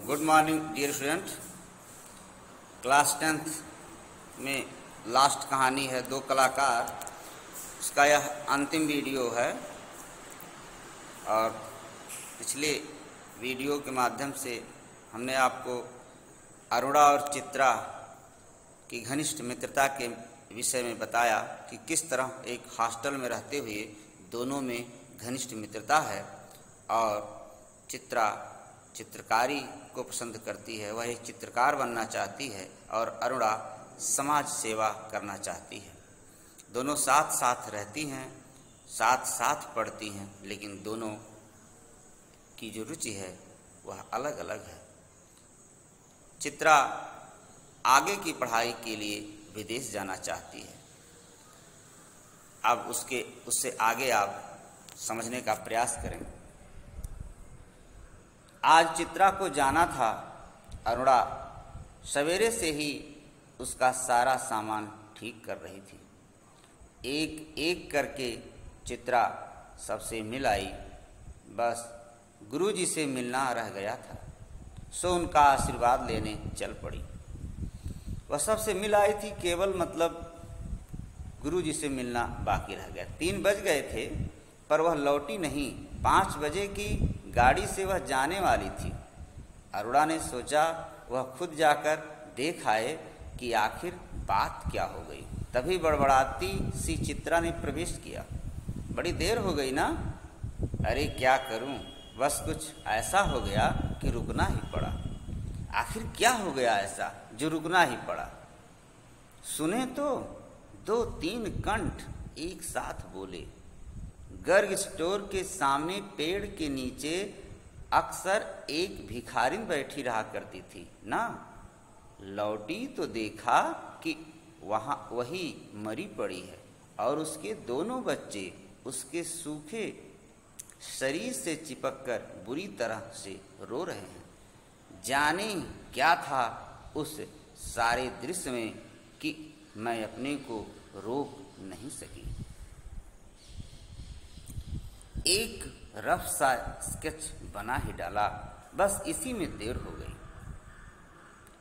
Good morning dear student. Class 10th में last कहानी है दो कलाकार, उसका यह अंतिम वीडियो है। और पिछले वीडियो के माध्यम से हमने आपको अरुणा और चित्रा की घनिष्ठ मित्रता के विषय में बताया कि किस तरह एक हॉस्टल में रहते हुए दोनों में घनिष्ठ मित्रता है और चित्रा चित्रकारी को पसंद करती है, वह एक चित्रकार बनना चाहती है और अरुणा समाज सेवा करना चाहती है। दोनों साथ साथ रहती हैं, साथ साथ पढ़ती हैं, लेकिन दोनों की जो रुचि है वह अलग अलग है। चित्रा आगे की पढ़ाई के लिए विदेश जाना चाहती है। अब उससे आगे आप समझने का प्रयास करें। आज चित्रा को जाना था। अरुणा सवेरे से ही उसका सारा सामान ठीक कर रही थी। एक एक करके चित्रा सबसे मिल आई, बस गुरुजी से मिलना रह गया था, सो उनका आशीर्वाद लेने चल पड़ी। वह सबसे मिल आई थी, केवल मतलब गुरुजी से मिलना बाकी रह गया। 3 बज गए थे पर वह लौटी नहीं। 5 बजे की गाड़ी से वह जाने वाली थी। अरुणा ने सोचा वह खुद जाकर देख आए कि आखिर बात क्या हो गई। तभी बड़बड़ाती सी चित्रा ने प्रवेश किया। बड़ी देर हो गई ना? अरे क्या करूं, बस कुछ ऐसा हो गया कि रुकना ही पड़ा। आखिर क्या हो गया ऐसा जो रुकना ही पड़ा? सुने तो 2-3 कंठ एक साथ बोले। गर्ग स्टोर के सामने पेड़ के नीचे अक्सर एक भिखारिन बैठी रहा करती थी ना। लौटी तो देखा कि वहाँ वही मरी पड़ी है और उसके दोनों बच्चे उसके सूखे शरीर से चिपककर बुरी तरह से रो रहे हैं। जाने क्या था उस सारे दृश्य में कि मैं अपने को रोक नहीं सकी। एक रफ सा स्केच बना ही डाला, बस इसी में देर हो गई।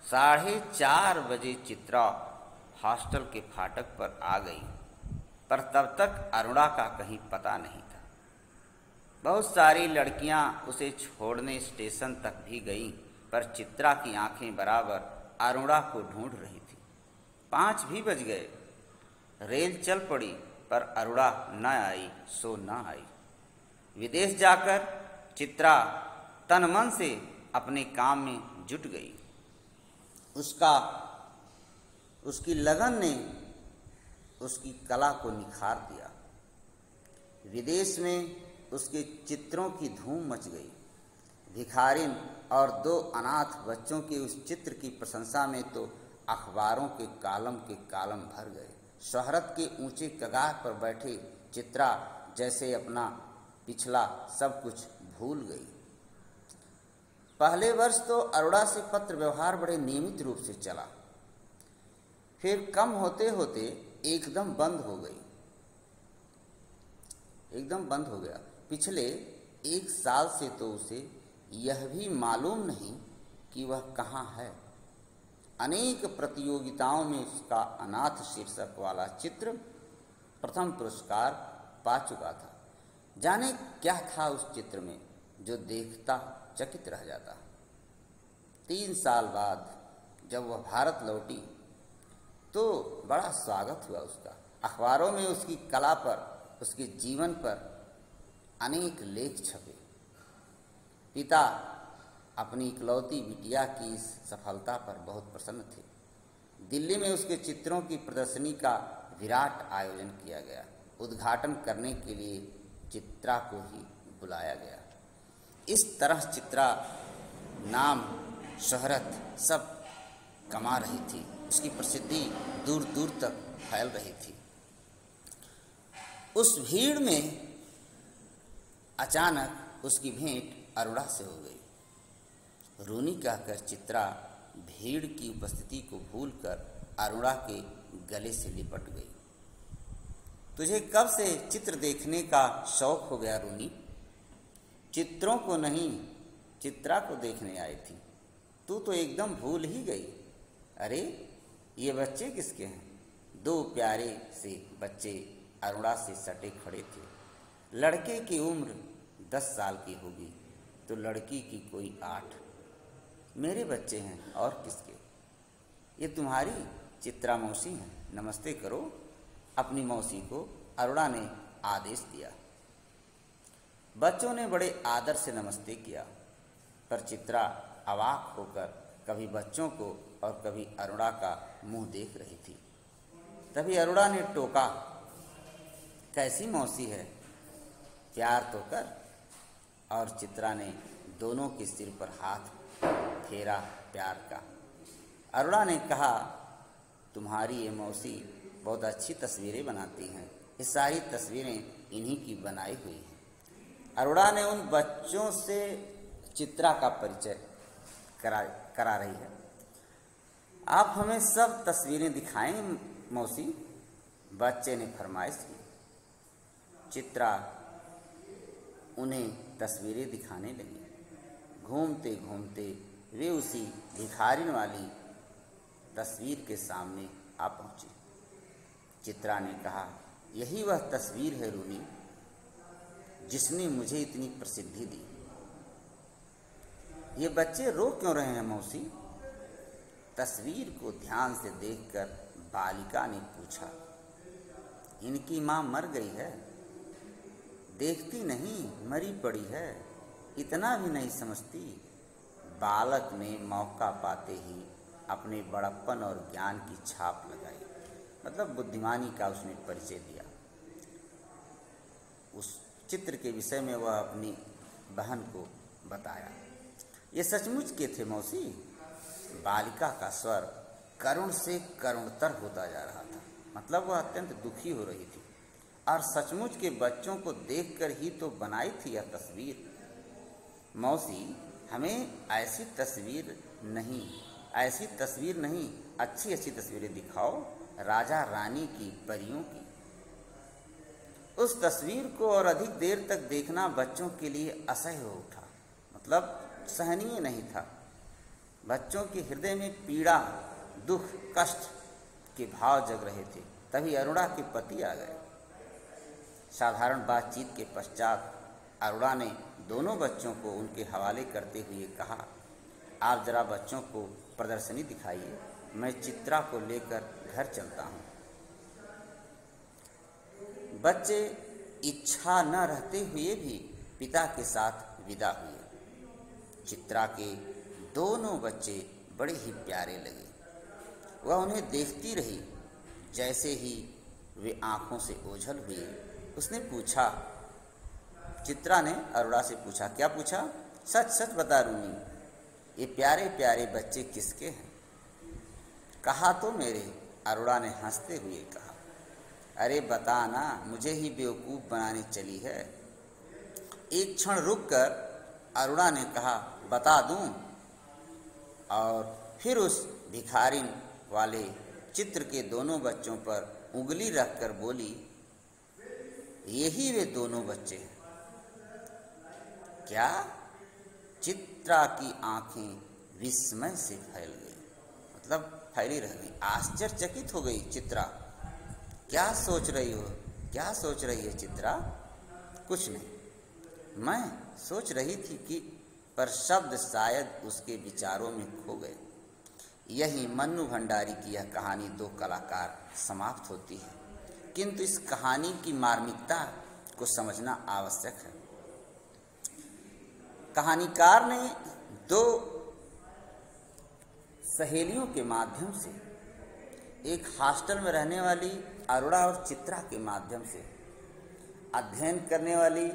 4:30 बजे चित्रा हॉस्टल के फाटक पर आ गई, पर तब तक अरुणा का कहीं पता नहीं था। बहुत सारी लड़कियां उसे छोड़ने स्टेशन तक भी गईं, पर चित्रा की आंखें बराबर अरुणा को ढूंढ रही थी। 5 भी बज गए। रेल चल पड़ी, पर अरुणा न आई सो न आई। विदेश जाकर चित्रा तन मन से अपने काम में जुट गई। उसकी लगन ने उसकी कला को निखार दिया। विदेश में उसके चित्रों की धूम मच गई। भिखारिन और 2 अनाथ बच्चों के उस चित्र की प्रशंसा में तो अखबारों के कालम भर गए। शोहरत के ऊंचे कगार पर बैठे चित्रा जैसे अपना पिछला सब कुछ भूल गई। पहले वर्ष तो अरुणा से पत्र व्यवहार बड़े नियमित रूप से चला, फिर कम होते होते एकदम बंद हो गया। पिछले 1 साल से तो उसे यह भी मालूम नहीं कि वह कहाँ है। अनेक प्रतियोगिताओं में उसका अनाथ शीर्षक वाला चित्र प्रथम पुरस्कार पा चुका था। जाने क्या था उस चित्र में जो देखता चकित रह जाता। 3 साल बाद जब वह भारत लौटी तो बड़ा स्वागत हुआ उसका। अखबारों में उसकी कला पर, उसके जीवन पर अनेक लेख छपे। पिता अपनी इकलौती बिटिया की इस सफलता पर बहुत प्रसन्न थे। दिल्ली में उसके चित्रों की प्रदर्शनी का विराट आयोजन किया गया। उद्घाटन करने के लिए चित्रा को ही बुलाया गया। इस तरह चित्रा नाम शोहरत सब कमा रही थी। उसकी प्रसिद्धि दूर दूर तक फैल रही थी। उस भीड़ में अचानक उसकी भेंट अरुणा से हो गई। रूनी कहकर चित्रा भीड़ की उपस्थिति को भूलकर अरुणा के गले से लिपट गई। तुझे कब से चित्र देखने का शौक हो गया रूनी? चित्रों को नहीं, चित्रा को देखने आई थी। तू तो एकदम भूल ही गई। अरे ये बच्चे किसके हैं? दो प्यारे से बच्चे अरुणा से सटे खड़े थे। लड़के की उम्र 10 साल की होगी तो लड़की की कोई 8। मेरे बच्चे हैं और किसके? ये तुम्हारी चित्रा मौसी हैं, नमस्ते करो। अपनी मौसी को अरुणा ने आदेश दिया। बच्चों ने बड़े आदर से नमस्ते किया, पर चित्रा अवाक होकर कभी बच्चों को और कभी अरुणा का मुंह देख रही थी। तभी अरुणा ने टोका, कैसी मौसी है, प्यार तो कर। और चित्रा ने दोनों के सिर पर हाथ फेरा प्यार का। अरुणा ने कहा, तुम्हारी ये मौसी बहुत अच्छी तस्वीरें बनाती हैं, ये सारी तस्वीरें इन्हीं की बनाई हुई हैं। अरुणा ने उन बच्चों से चित्रा का परिचय करा रही है। आप हमें सब तस्वीरें दिखाएं मौसी, बच्चे ने फरमाइश की। चित्रा उन्हें तस्वीरें दिखाने लगी। घूमते घूमते वे उसी भिखारिन वाली तस्वीर के सामने आ पहुंची। चित्रा ने कहा, यही वह तस्वीर है रूनी, जिसने मुझे इतनी प्रसिद्धि दी। ये बच्चे रो क्यों रहे हैं मौसी? तस्वीर को ध्यान से देखकर बालिका ने पूछा। इनकी माँ मर गई है, देखती नहीं, मरी पड़ी है, इतना भी नहीं समझती। बालक ने मौका पाते ही अपने बड़प्पन और ज्ञान की छाप लगाई, मतलब बुद्धिमानी का उसने परिचय दिया। उस चित्र के विषय में वह अपनी बहन को बताया। ये सचमुच के थे मौसी? बालिका का स्वर करुण से करुणतर होता जा रहा था, मतलब वह अत्यंत दुखी हो रही थी। और सचमुच के बच्चों को देखकर ही तो बनाई थी यह तस्वीर। मौसी, हमें ऐसी तस्वीर नहीं, अच्छी अच्छी तस्वीरें दिखाओ, राजा रानी की, परियों की। उस तस्वीर को और अधिक देर तक देखना बच्चों के लिए असह्य हो उठा, मतलब सहनीय नहीं था। बच्चों के हृदय में पीड़ा, दुख, कष्ट के भाव जग रहे थे। तभी अरुणा के पति आ गए। साधारण बातचीत के पश्चात अरुणा ने दोनों बच्चों को उनके हवाले करते हुए कहा, आप जरा बच्चों को प्रदर्शनी दिखाइए, मैं चित्रा को लेकर घर चलता हूँ। बच्चे इच्छा न रहते हुए भी पिता के साथ विदा हुए। चित्रा के दोनों बच्चे बड़े ही प्यारे लगे। वह उन्हें देखती रही। जैसे ही वे आंखों से ओझल हुए, उसने पूछा, चित्रा ने अरुणा से पूछा, क्या पूछा? सच सच बता रूनी, ये प्यारे प्यारे बच्चे किसके हैं? कहा तो मेरे, अरुणा ने हंसते हुए कहा। अरे बता ना, मुझे ही बेवकूफ़ बनाने चली है। एक क्षण रुककर अरुणा ने कहा, बता दूं? और फिर उस भिखारिन वाले चित्र के दोनों बच्चों पर उंगली रखकर बोली, यही वे दोनों बच्चे हैं। क्या? चित्रा की आंखें विस्मय से फैल गई, मतलब फैली रह गई। आश्चर्यचकित हो गई चित्रा। क्या सोच रही हो? क्या सोच रही है चित्रा? कुछ नहीं, मैं सोच रही थी कि, पर शब्द शायद उसके विचारों में खो गए। यही मन्नू भंडारी की यह कहानी दो कलाकार समाप्त होती है, किंतु इस कहानी की मार्मिकता को समझना आवश्यक है। कहानीकार ने दो सहेलियों के माध्यम से, एक हॉस्टल में रहने वाली अरुणा और चित्रा के माध्यम से, अध्ययन करने वाली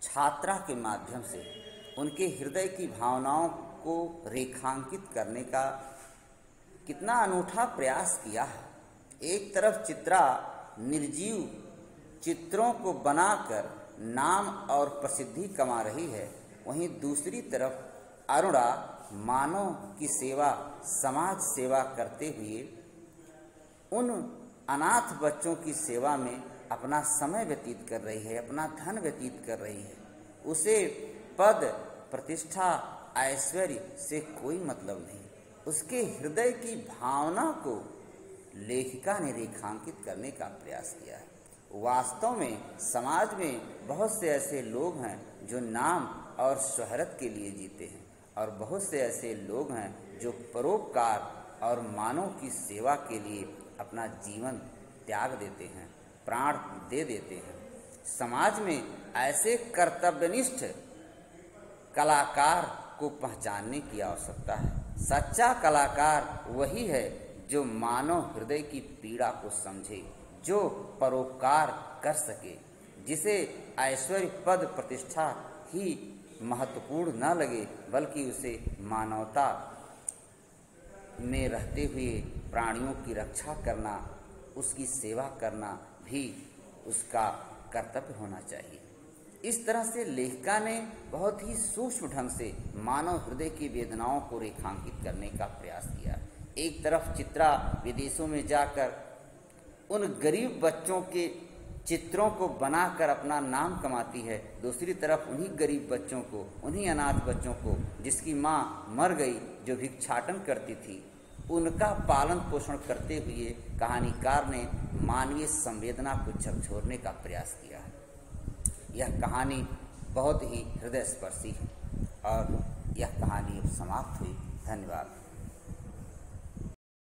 छात्रा के माध्यम से उनके हृदय की भावनाओं को रेखांकित करने का कितना अनूठा प्रयास किया है। एक तरफ चित्रा निर्जीव चित्रों को बनाकर नाम और प्रसिद्धि कमा रही है, वहीं दूसरी तरफ अरुणा मानव की सेवा, समाज सेवा करते हुए उन अनाथ बच्चों की सेवा में अपना समय व्यतीत कर रही है, अपना धन व्यतीत कर रही है। उसे पद, प्रतिष्ठा, ऐश्वर्य से कोई मतलब नहीं। उसके हृदय की भावना को लेखिका ने रेखांकित करने का प्रयास किया है। वास्तव में समाज में बहुत से ऐसे लोग हैं जो नाम और शोहरत के लिए जीते हैं, और बहुत से ऐसे लोग हैं जो परोपकार और मानव की सेवा के लिए अपना जीवन त्याग देते हैं, प्राण दे देते हैं। समाज में ऐसे कर्तव्यनिष्ठ कलाकार को पहचानने की आवश्यकता है। सच्चा कलाकार वही है जो मानव हृदय की पीड़ा को समझे, जो परोपकार कर सके, जिसे ऐश्वर्य पद प्रतिष्ठा ही महत्वपूर्ण न लगे, बल्कि उसे मानवता में रहते हुए प्राणियों की रक्षा करना, उसकी सेवा करना भी उसका कर्तव्य होना चाहिए। इस तरह से लेखिका ने बहुत ही सूक्ष्म ढंग से मानव हृदय की वेदनाओं को रेखांकित करने का प्रयास किया। एक तरफ चित्रा विदेशों में जाकर उन गरीब बच्चों के चित्रों को बनाकर अपना नाम कमाती है, दूसरी तरफ उन्हीं गरीब बच्चों को, उन्हीं अनाथ बच्चों को जिसकी माँ मर गई, जो भिक्षाटन करती थी, उनका पालन पोषण करते हुए कहानीकार ने मानवीय संवेदना को झकझोरने का प्रयास किया है। यह कहानी बहुत ही हृदयस्पर्शी है और यह कहानी अब समाप्त हुई। धन्यवाद।